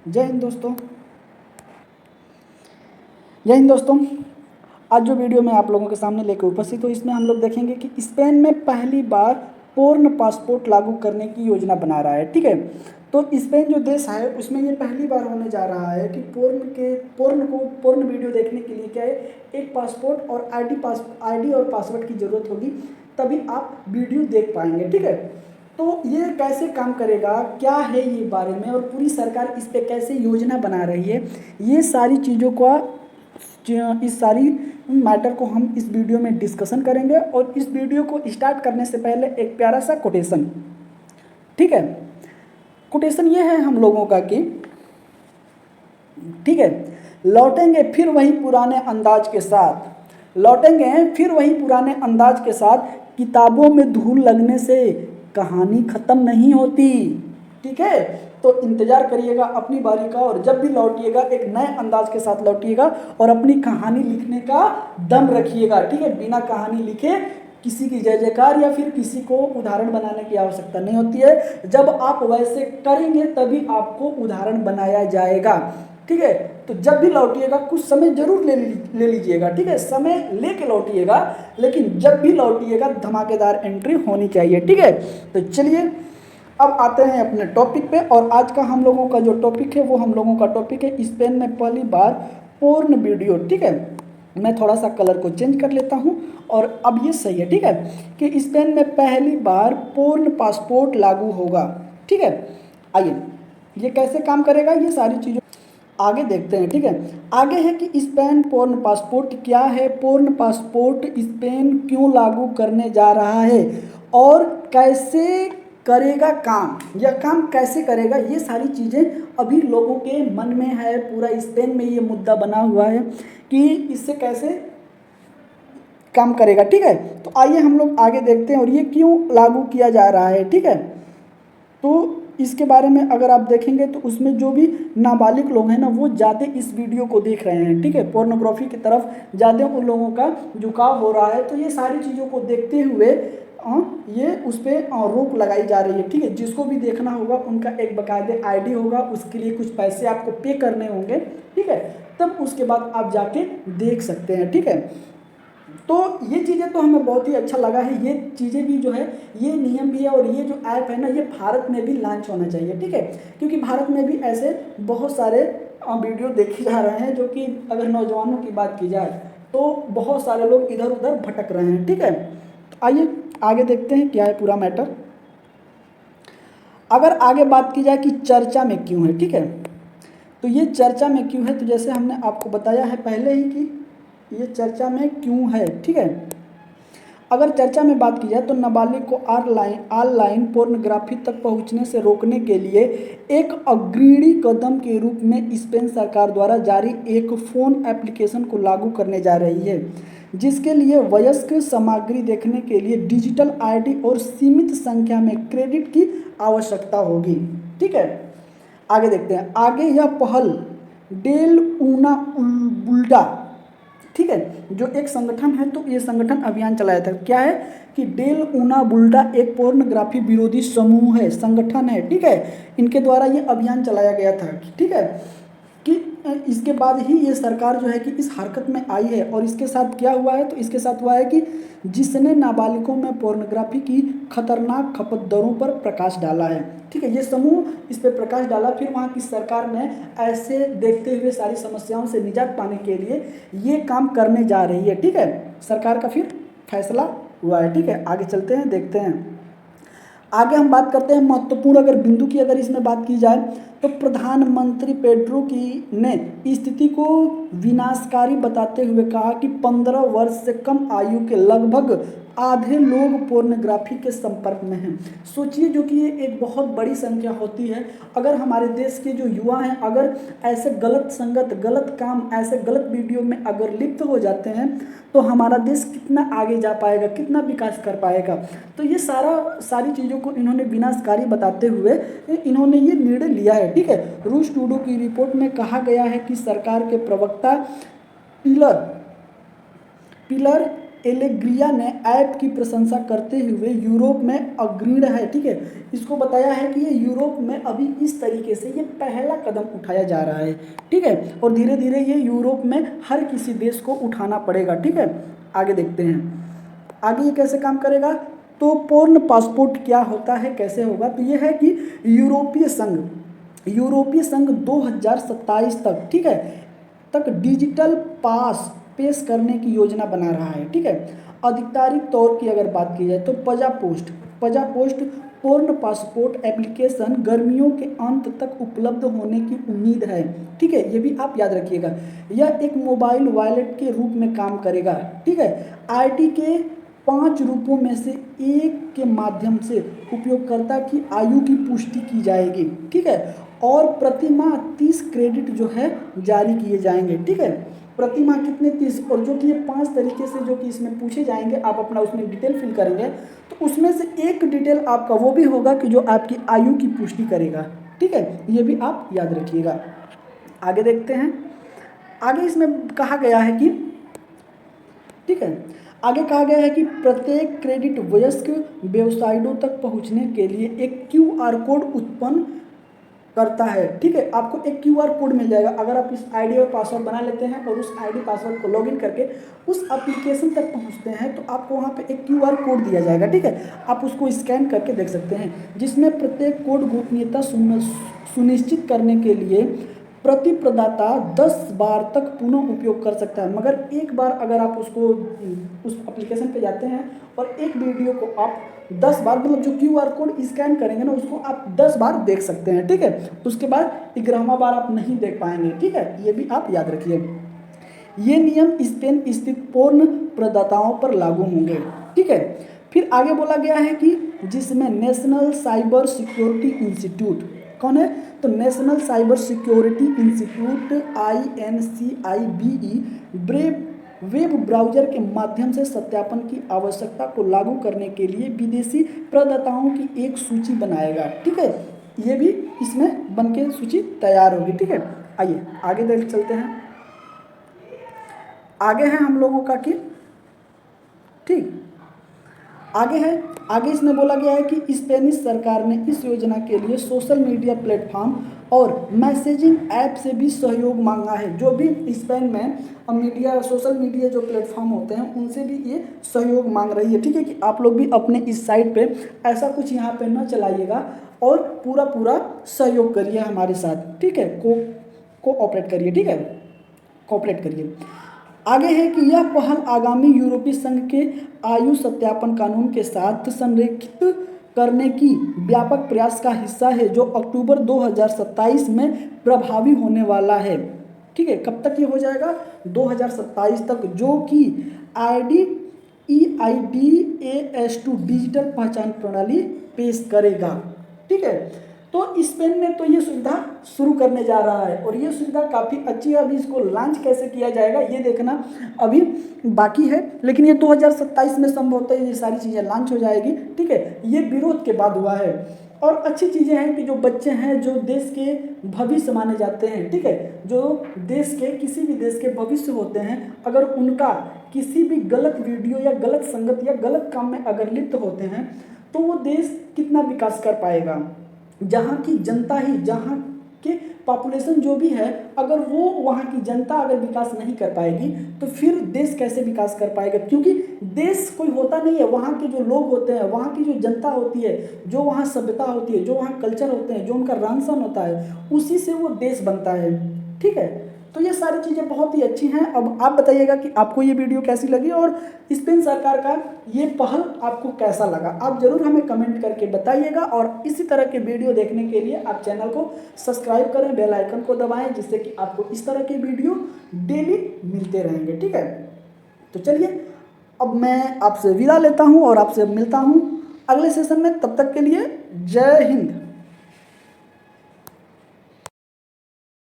जय हिंद दोस्तों। जय हिंद दोस्तों। आज जो वीडियो मैं आप लोगों के सामने लेकर उपस्थित हूँ, इसमें हम लोग देखेंगे कि स्पेन में पहली बार पूर्ण पासपोर्ट लागू करने की योजना बना रहा है। ठीक है, तो स्पेन जो देश है उसमें ये पहली बार होने जा रहा है कि पूर्ण वीडियो देखने के लिए क्या है, एक पासपोर्ट और आईडी और पासवर्ड की ज़रूरत होगी, तभी आप वीडियो देख पाएंगे। ठीक है, तो ये कैसे काम करेगा, क्या है ये बारे में, और पूरी सरकार इस पे कैसे योजना बना रही है, ये सारी चीज़ों का इस सारी मैटर को हम इस वीडियो में डिस्कशन करेंगे। और इस वीडियो को स्टार्ट करने से पहले एक प्यारा सा कोटेशन। ठीक है, कोटेशन ये है हम लोगों का कि ठीक है, लौटेंगे फिर वही पुराने अंदाज के साथ, लौटेंगे फिर वही पुराने अंदाज के साथ, किताबों में धूल लगने से कहानी खत्म नहीं होती। ठीक है, तो इंतजार करिएगा अपनी बारी का, और जब भी लौटिएगा एक नए अंदाज के साथ लौटिएगा और अपनी कहानी लिखने का दम रखिएगा। ठीक है, बिना कहानी लिखे किसी की जय जयकार या फिर किसी को उदाहरण बनाने की आवश्यकता नहीं होती है। जब आप वैसे करेंगे तभी आपको उदाहरण बनाया जाएगा। ठीक है, तो जब भी लौटिएगा कुछ समय जरूर ले लीजिएगा। ठीक है, समय लेके लौटिएगा, लेकिन जब भी लौटिएगा धमाकेदार एंट्री होनी चाहिए। ठीक है, तो चलिए अब आते हैं अपने टॉपिक पे। और आज का हम लोगों का जो टॉपिक है वो हम लोगों का टॉपिक है स्पेन में पहली बार पूर्ण वीडियो। ठीक है, मैं थोड़ा सा कलर को चेंज कर लेता हूँ और अब ये सही है। ठीक है, कि स्पेन में पहली बार पूर्ण पासपोर्ट लागू होगा। ठीक है, आइए ये कैसे काम करेगा, ये सारी चीज़ों आगे देखते हैं। ठीक है, आगे है कि स्पेन पूर्ण पासपोर्ट क्या है, पूर्ण पासपोर्ट स्पेन क्यों लागू करने जा रहा है और कैसे करेगा काम, यह काम कैसे करेगा, ये सारी चीज़ें अभी लोगों के मन में है। पूरा स्पेन में ये मुद्दा बना हुआ है कि इससे कैसे काम करेगा। ठीक है, तो आइए हम लोग आगे देखते हैं और ये क्यों लागू किया जा रहा है। ठीक है, तो इसके बारे में अगर आप देखेंगे तो उसमें जो भी नाबालिग लोग हैं ना, वो ज़्यादा इस वीडियो को देख रहे हैं। ठीक है, पोर्नोग्राफी की तरफ ज़्यादा उन लोगों का झुकाव हो रहा है। तो ये सारी चीज़ों को देखते हुए ये उस पर रोक लगाई जा रही है। ठीक है, जिसको भी देखना होगा उनका एक बाकायदे आईडी होगा, उसके लिए कुछ पैसे आपको पे करने होंगे। ठीक है, तब उसके बाद आप जाके देख सकते हैं। ठीक है, तो ये चीज़ें तो हमें बहुत ही अच्छा लगा है। ये चीज़ें भी जो है, ये नियम भी है और ये जो ऐप है ना, ये भारत में भी लॉन्च होना चाहिए। ठीक है, क्योंकि भारत में भी ऐसे बहुत सारे वीडियो देखे जा रहे हैं जो कि अगर नौजवानों की बात की जाए तो बहुत सारे लोग इधर उधर भटक रहे हैं। ठीक है, तो आइए आगे देखते हैं क्या है पूरा मैटर। अगर आगे बात की जाए कि चर्चा में क्यों है, ठीक है, तो ये चर्चा में क्यों है, तो जैसे हमने आपको बताया है पहले ही कि ये चर्चा में क्यों है। ठीक है, अगर चर्चा में बात की जाए तो नाबालिग को ऑनलाइन पोर्नोग्राफी तक पहुंचने से रोकने के लिए एक अग्रणी कदम के रूप में स्पेन सरकार द्वारा जारी एक फ़ोन एप्लीकेशन को लागू करने जा रही है, जिसके लिए वयस्क सामग्री देखने के लिए डिजिटल आईडी और सीमित संख्या में क्रेडिट की आवश्यकता होगी। ठीक है, आगे देखते हैं। आगे यह पहल डेल ऊना बुल्डा, ठीक है, जो एक संगठन है, तो ये संगठन अभियान चलाया था। क्या है कि डेल ऊना बुल्डा एक पोर्नोग्राफी विरोधी समूह है, संगठन है। ठीक है, इनके द्वारा ये अभियान चलाया गया था। ठीक है, कि इसके बाद ही ये सरकार जो है कि इस हरकत में आई है। और इसके साथ क्या हुआ है, तो इसके साथ हुआ है कि जिसने नाबालिगों में पोर्नोग्राफी की खतरनाक खपत दरों पर प्रकाश डाला है। ठीक है, ये समूह इस पर प्रकाश डाला, फिर वहाँ की सरकार ने ऐसे देखते हुए सारी समस्याओं से निजात पाने के लिए ये काम करने जा रही है। ठीक है, सरकार का फिर फैसला हुआ है। ठीक है, आगे चलते हैं, देखते हैं। आगे हम बात करते हैं महत्वपूर्ण अगर बिंदु की, अगर इसमें बात की जाए तो प्रधानमंत्री पेड्रो की ने स्थिति को विनाशकारी बताते हुए कहा कि 15 वर्ष से कम आयु के लगभग आधे लोग पोर्नोग्राफी के संपर्क में हैं। सोचिए, जो कि ये एक बहुत बड़ी संख्या होती है। अगर हमारे देश के जो युवा हैं अगर ऐसे गलत संगत, गलत काम, ऐसे गलत वीडियो में अगर लिप्त हो जाते हैं तो हमारा देश कितना आगे जा पाएगा, कितना विकास कर पाएगा। तो ये सारी चीज़ों को इन्होंने विनाशकारी बताते हुए इन्होंने ये निर्णय लिया है। ठीक है, रूस टुडे की रिपोर्ट में कहा गया है कि सरकार के प्रवक्ता पिलर एलेग्रिया ने ऐप की प्रशंसा करते हुए यूरोप में अग्रणी है। ठीक है, इसको बताया है कि ये यूरोप में अभी इस तरीके से ये पहला कदम उठाया जा रहा है। ठीक है, और धीरे धीरे ये यूरोप में हर किसी देश को उठाना पड़ेगा। ठीक है, आगे देखते हैं आगे ये कैसे काम करेगा। तो पूर्ण पासपोर्ट क्या होता है, कैसे होगा, तो ये है कि यूरोपीय संघ 2027 तक, ठीक है, तक डिजिटल पास पेश करने की योजना बना रहा है। ठीक है, आधिकारिक तौर की अगर बात की जाए तो पजा पोस्ट पूर्ण पासपोर्ट एप्लीकेशन गर्मियों के अंत तक उपलब्ध होने की उम्मीद है। ठीक है, ये भी आप याद रखिएगा। यह एक मोबाइल वॉलेट के रूप में काम करेगा। ठीक है, आईडी के 5 रूपों में से एक के माध्यम से उपयोगकर्ता की आयु की पुष्टि की जाएगी। ठीक है, और प्रति माह 30 क्रेडिट जो है जारी किए जाएंगे। ठीक है, प्रति माह कितने 30, और जो कि ये 5 तरीके से जो कि इसमें पूछे जाएंगे, आप अपना उसमें डिटेल फिल करेंगे तो उसमें से एक डिटेल आपका वो भी होगा कि जो आपकी आयु की पुष्टि करेगा। ठीक है, ये भी आप याद रखिएगा। आगे देखते हैं, आगे इसमें कहा गया है कि, ठीक है, आगे कहा गया है कि प्रत्येक क्रेडिट वयस्क वेबसाइटों तक पहुंचने के लिए एक क्यूआर कोड उत्पन्न करता है। ठीक है, आपको एक क्यूआर कोड मिल जाएगा। अगर आप इस आईडी और पासवर्ड बना लेते हैं और उस आईडी पासवर्ड को लॉगिन करके उस एप्लीकेशन तक पहुंचते हैं तो आपको वहां पे एक क्यूआर कोड दिया जाएगा। ठीक है, आप उसको स्कैन करके देख सकते हैं, जिसमें प्रत्येक कोड गोपनीयता सुनिश्चित करने के लिए प्रति प्रदाता 10 बार तक पुनः उपयोग कर सकता है। मगर एक बार अगर आप उसको उस एप्लीकेशन पे जाते हैं और एक वीडियो को आप 10 बार, मतलब जो क्यूआर कोड स्कैन करेंगे ना उसको आप 10 बार देख सकते हैं। ठीक है, उसके बाद 11वां बार आप नहीं देख पाएंगे। ठीक है, ये भी आप याद रखिए। ये नियम स्पेन स्थित पूर्ण प्रदाताओं पर लागू होंगे। ठीक है, फिर आगे बोला गया है कि जिसमें नेशनल साइबर सिक्योरिटी इंस्टीट्यूट, कौन है, तो national cyber security institute INCIBE web browser के माध्यम से सत्यापन की आवश्यकता को लागू करने के लिए विदेशी प्रदाताओं की एक सूची बनाएगा। ठीक है, ये भी इसमें बनके सूची तैयार होगी। ठीक है, आइए आगे देख चलते हैं। आगे है हम लोगों का कि, ठीक, आगे इसमें बोला गया है कि स्पेनिश सरकार ने इस योजना के लिए सोशल मीडिया प्लेटफॉर्म और मैसेजिंग ऐप से भी सहयोग मांगा है। जो भी स्पेन में सोशल मीडिया जो प्लेटफॉर्म होते हैं उनसे भी ये सहयोग मांग रही है। ठीक है, कि आप लोग भी अपने इस साइट पे ऐसा कुछ यहाँ पे न चलाइएगा और पूरा सहयोग करिए हमारे साथ। ठीक है, कोऑपरेट करिए। ठीक है, कोऑपरेट करिए। आगे है कि यह पहल आगामी यूरोपीय संघ के आयु सत्यापन कानून के साथ संरेखित करने की व्यापक प्रयास का हिस्सा है, जो अक्टूबर 2027 में प्रभावी होने वाला है। ठीक है, कब तक ये हो जाएगा, 2027 तक, जो कि EIDAS2 डिजिटल पहचान प्रणाली पेश करेगा। ठीक है, तो स्पेन में तो ये सुविधा शुरू करने जा रहा है और ये सुविधा काफ़ी अच्छी है। अभी इसको लॉन्च कैसे किया जाएगा ये देखना अभी बाकी है, लेकिन ये 2027 में संभवतः ये सारी चीज़ें लॉन्च हो जाएगी। ठीक है, ये विरोध के बाद हुआ है और अच्छी चीज़ें हैं कि जो बच्चे हैं, जो देश के भविष्य माने जाते हैं, ठीक है, जो देश के किसी भी देश के भविष्य होते हैं, अगर उनका किसी भी गलत वीडियो या गलत संगत या गलत काम में अगर लिप्त होते हैं तो वो देश कितना विकास कर पाएगा। जहाँ की जनता ही, जहाँ के पॉपुलेशन जो भी है, अगर वो वहाँ की जनता अगर विकास नहीं कर पाएगी तो फिर देश कैसे विकास कर पाएगा, क्योंकि देश कोई होता नहीं है, वहाँ के जो लोग होते हैं, वहाँ की जो जनता होती है, जो वहाँ सभ्यता होती है, जो वहाँ कल्चर होते हैं, जो उनका रहन सहन होता है, उसी से वो देश बनता है। ठीक है, तो ये सारी चीज़ें बहुत ही अच्छी हैं। अब आप बताइएगा कि आपको ये वीडियो कैसी लगी और स्पेन सरकार का ये पहल आपको कैसा लगा, आप ज़रूर हमें कमेंट करके बताइएगा। और इसी तरह के वीडियो देखने के लिए आप चैनल को सब्सक्राइब करें, बेल आइकन को दबाएं, जिससे कि आपको इस तरह के वीडियो डेली मिलते रहेंगे। ठीक है, तो चलिए अब मैं आपसे विदा लेता हूँ और आपसे मिलता हूँ अगले सेशन में। तब तक के लिए जय हिंद।